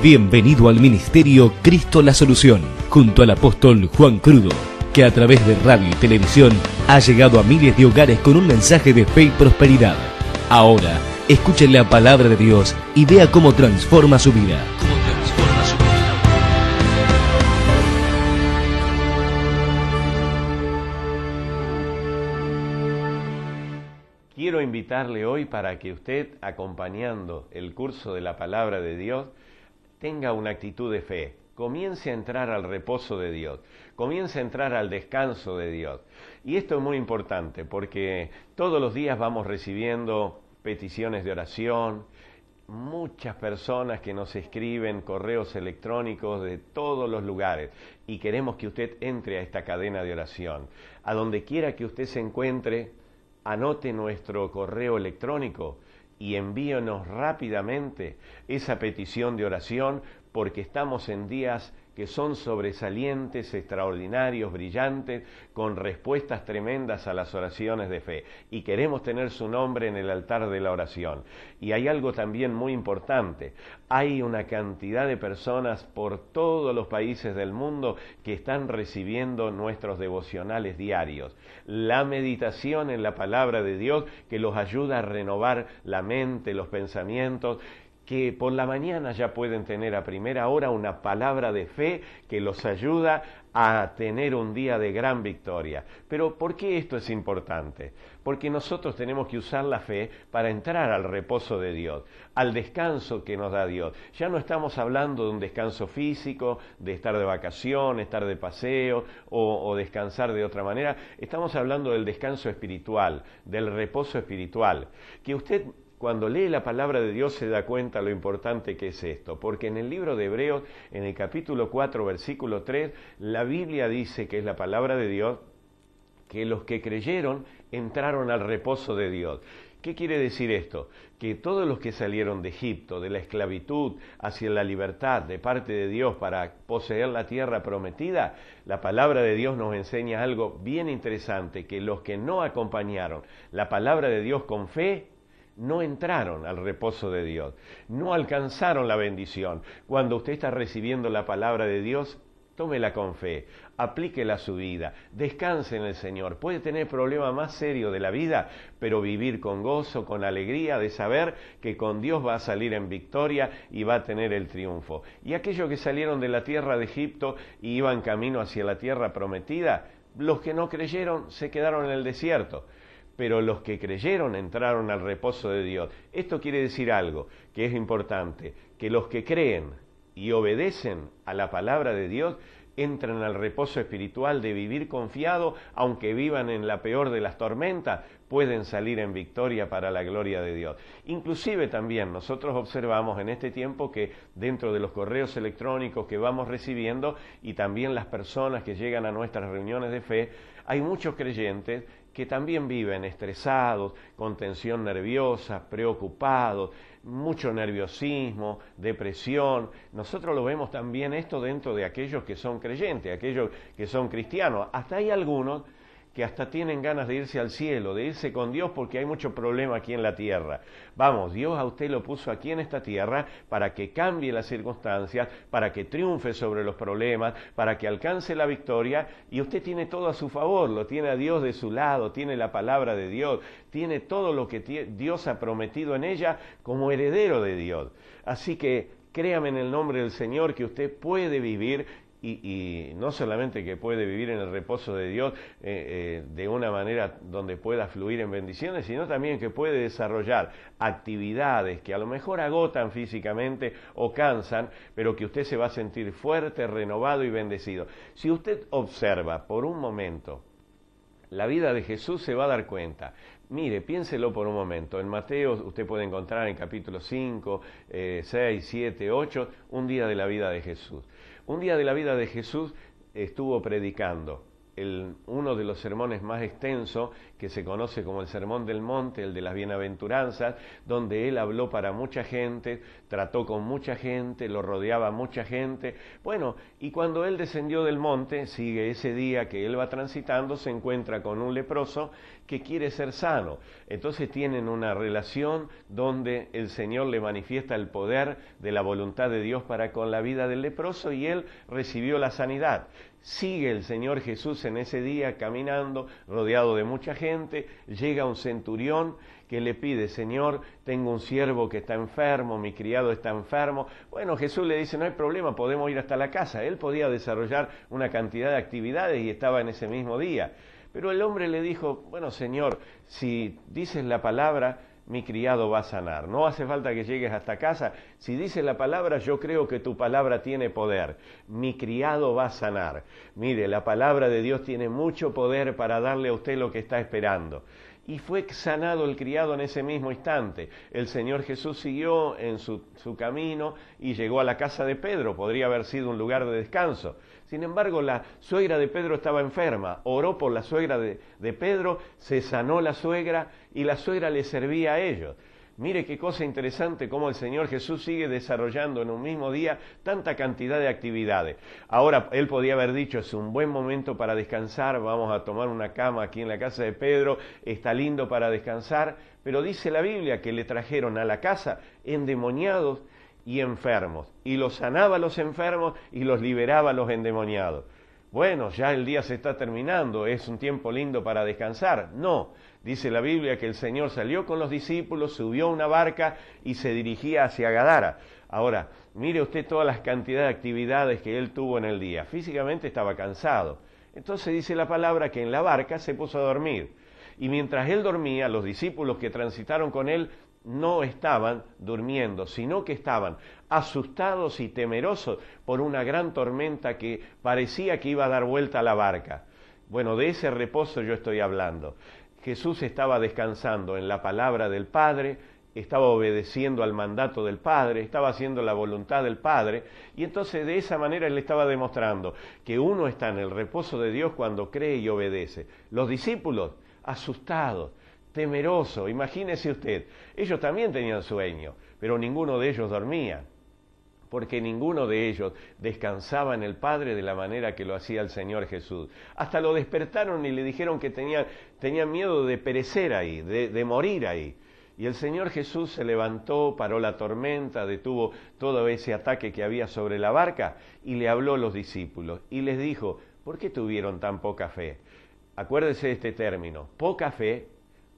Bienvenido al Ministerio Cristo la Solución, junto al apóstol Juan Crudo, que a través de radio y televisión ha llegado a miles de hogares con un mensaje de fe y prosperidad. Ahora, escuche la palabra de Dios y vea cómo transforma su vida. Quiero invitarle hoy para que usted, acompañando el curso de la palabra de Dios, tenga una actitud de fe. Comience a entrar al reposo de Dios, comience a entrar al descanso de Dios. Y esto es muy importante porque todos los días vamos recibiendo peticiones de oración, muchas personas que nos escriben correos electrónicos de todos los lugares y queremos que usted entre a esta cadena de oración. A donde quiera que usted se encuentre, anote nuestro correo electrónico y envíenos rápidamente esa petición de oración, porque estamos en días que son sobresalientes, extraordinarios, brillantes, con respuestas tremendas a las oraciones de fe. Y queremos tener su nombre en el altar de la oración. Y hay algo también muy importante. Hay una cantidad de personas por todos los países del mundo que están recibiendo nuestros devocionales diarios. La meditación en la palabra de Dios que los ayuda a renovar la mente, los pensamientos, que por la mañana ya pueden tener a primera hora una palabra de fe que los ayuda a tener un día de gran victoria. Pero ¿por qué esto es importante? Porque nosotros tenemos que usar la fe para entrar al reposo de Dios, al descanso que nos da Dios. Ya no estamos hablando de un descanso físico, de estar de vacaciones, estar de paseo o descansar de otra manera. Estamos hablando del descanso espiritual, del reposo espiritual, que usted, cuando lee la palabra de Dios, se da cuenta lo importante que es esto, porque en el libro de Hebreos, en el capítulo 4, versículo 3, la Biblia dice, que es la palabra de Dios, que los que creyeron entraron al reposo de Dios. ¿Qué quiere decir esto? Que todos los que salieron de Egipto, de la esclavitud hacia la libertad de parte de Dios para poseer la tierra prometida, la palabra de Dios nos enseña algo bien interesante, que los que no acompañaron la palabra de Dios con fe, no entraron al reposo de Dios, no alcanzaron la bendición. Cuando usted está recibiendo la palabra de Dios, tómela con fe, aplíquela a su vida, descanse en el Señor. Puede tener problemas más serios de la vida, pero vivir con gozo, con alegría, de saber que con Dios va a salir en victoria y va a tener el triunfo. Y aquellos que salieron de la tierra de Egipto y iban camino hacia la tierra prometida, los que no creyeron se quedaron en el desierto. Pero los que creyeron entraron al reposo de Dios. Esto quiere decir algo que es importante, que los que creen y obedecen a la palabra de Dios entran al reposo espiritual de vivir confiado, aunque vivan en la peor de las tormentas, pueden salir en victoria para la gloria de Dios. Inclusive también nosotros observamos en este tiempo que dentro de los correos electrónicos que vamos recibiendo y también las personas que llegan a nuestras reuniones de fe, hay muchos creyentes que también viven estresados, con tensión nerviosa, preocupados, mucho nerviosismo, depresión. Nosotros lo vemos también esto dentro de aquellos que son creyentes, aquellos que son cristianos. Hasta hay algunos que hasta tienen ganas de irse al cielo, de irse con Dios porque hay mucho problema aquí en la tierra. Vamos, Dios a usted lo puso aquí en esta tierra para que cambie las circunstancias, para que triunfe sobre los problemas, para que alcance la victoria, y usted tiene todo a su favor, lo tiene a Dios de su lado, tiene la palabra de Dios, tiene todo lo que Dios ha prometido en ella como heredero de Dios. Así que créame en el nombre del Señor que usted puede vivir. Y no solamente que puede vivir en el reposo de Dios de una manera donde pueda fluir en bendiciones, sino también que puede desarrollar actividades que a lo mejor agotan físicamente o cansan, pero que usted se va a sentir fuerte, renovado y bendecido. Si usted observa por un momento la vida de Jesús, se va a dar cuenta. Mire, piénselo por un momento. En Mateo usted puede encontrar en capítulo 5, 6, 7, 8, un día de la vida de Jesús. Un día de la vida de Jesús estuvo predicando uno de los sermones más extensos, que se conoce como el Sermón del Monte, el de las Bienaventuranzas, donde él habló para mucha gente, trató con mucha gente, lo rodeaba mucha gente. Bueno, y cuando él descendió del monte, sigue ese día que él va transitando, se encuentra con un leproso que quiere ser sano. Entonces tienen una relación donde el Señor le manifiesta el poder de la voluntad de Dios para con la vida del leproso y él recibió la sanidad. Sigue el Señor Jesús en ese día caminando, rodeado de mucha gente, llega un centurión que le pide: Señor, tengo un siervo que está enfermo, mi criado está enfermo. Bueno, Jesús le dice: no hay problema, podemos ir hasta la casa. Él podía desarrollar una cantidad de actividades y estaba en ese mismo día. Pero el hombre le dijo: bueno, Señor, si dices la palabra, mi criado va a sanar. No hace falta que llegues hasta casa. Si dices la palabra, yo creo que tu palabra tiene poder. Mi criado va a sanar. Mire, la palabra de Dios tiene mucho poder para darle a usted lo que está esperando. Y fue sanado el criado en ese mismo instante. El Señor Jesús siguió en su camino y llegó a la casa de Pedro. Podría haber sido un lugar de descanso. Sin embargo, la suegra de Pedro estaba enferma. Oró por la suegra de Pedro, se sanó la suegra y la suegra le servía a ellos. Mire qué cosa interesante cómo el Señor Jesús sigue desarrollando en un mismo día tanta cantidad de actividades. Ahora, él podía haber dicho: es un buen momento para descansar, vamos a tomar una cama aquí en la casa de Pedro, está lindo para descansar, pero dice la Biblia que le trajeron a la casa endemoniados y enfermos, y los sanaba a los enfermos y los liberaba a los endemoniados. Bueno, ya el día se está terminando, es un tiempo lindo para descansar. No, dice la Biblia que el Señor salió con los discípulos, subió a una barca y se dirigía hacia Gadara. Ahora, mire usted todas las cantidades de actividades que él tuvo en el día. Físicamente estaba cansado. Entonces dice la palabra que en la barca se puso a dormir. Y mientras él dormía, los discípulos que transitaron con él no estaban durmiendo, sino que estaban asustados y temerosos por una gran tormenta que parecía que iba a dar vuelta a la barca. Bueno, de ese reposo yo estoy hablando. Jesús estaba descansando en la palabra del Padre, estaba obedeciendo al mandato del Padre, estaba haciendo la voluntad del Padre, y entonces de esa manera él estaba demostrando que uno está en el reposo de Dios cuando cree y obedece. Los discípulos, asustados, temeroso, imagínese usted, ellos también tenían sueño, pero ninguno de ellos dormía, porque ninguno de ellos descansaba en el Padre de la manera que lo hacía el Señor Jesús. Hasta lo despertaron y le dijeron que tenían miedo de perecer ahí, de morir ahí. Y el Señor Jesús se levantó, paró la tormenta, detuvo todo ese ataque que había sobre la barca y le habló a los discípulos y les dijo: ¿por qué tuvieron tan poca fe? Acuérdese de este término: poca fe,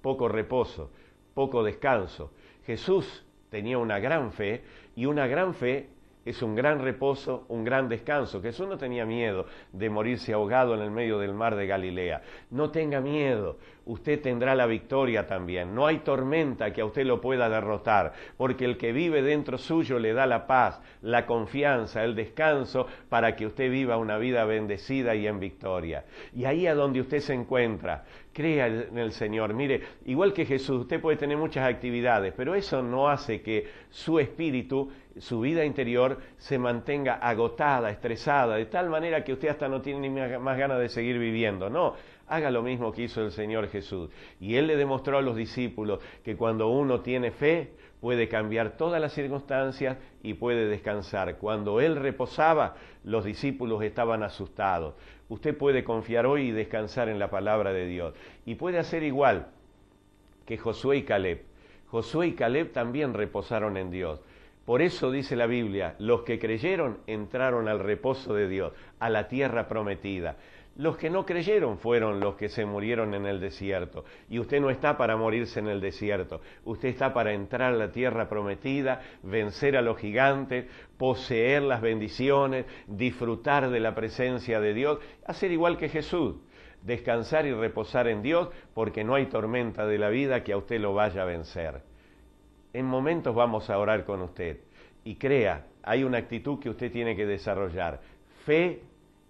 poco reposo, poco descanso. Jesús tenía una gran fe, y una gran fe es un gran reposo, un gran descanso. Jesús no tenía miedo de morirse ahogado en el medio del mar de Galilea. No tenga miedo, usted tendrá la victoria también. No hay tormenta que a usted lo pueda derrotar, porque el que vive dentro suyo le da la paz, la confianza, el descanso, para que usted viva una vida bendecida y en victoria. Y ahí a donde usted se encuentra, crea en el Señor. Mire, igual que Jesús, usted puede tener muchas actividades, pero eso no hace que su espíritu, su vida interior, se mantenga agotada, estresada, de tal manera que usted hasta no tiene ni más ganas de seguir viviendo. No, haga lo mismo que hizo el Señor Jesús. Y Él le demostró a los discípulos que cuando uno tiene fe, puede cambiar todas las circunstancias y puede descansar. Cuando Él reposaba, los discípulos estaban asustados. Usted puede confiar hoy y descansar en la palabra de Dios. Y puede hacer igual que Josué y Caleb. Josué y Caleb también reposaron en Dios. Por eso dice la Biblia: los que creyeron entraron al reposo de Dios, a la tierra prometida. Los que no creyeron fueron los que se murieron en el desierto. Y usted no está para morirse en el desierto. Usted está para entrar a la tierra prometida, vencer a los gigantes, poseer las bendiciones, disfrutar de la presencia de Dios, hacer igual que Jesús. Descansar y reposar en Dios, porque no hay tormenta de la vida que a usted lo vaya a vencer. En momentos vamos a orar con usted. Y crea, hay una actitud que usted tiene que desarrollar: fe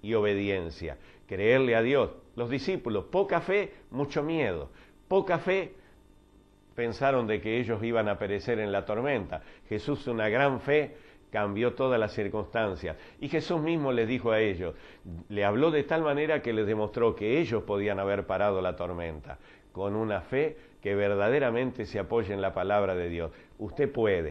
y obediencia. Creerle a Dios. Los discípulos, poca fe, mucho miedo. Poca fe, pensaron de que ellos iban a perecer en la tormenta. Jesús, una gran fe, cambió todas las circunstancias. Y Jesús mismo les dijo a ellos, le habló de tal manera que les demostró que ellos podían haber parado la tormenta, con una fe que verdaderamente se apoya en la palabra de Dios. Usted puede.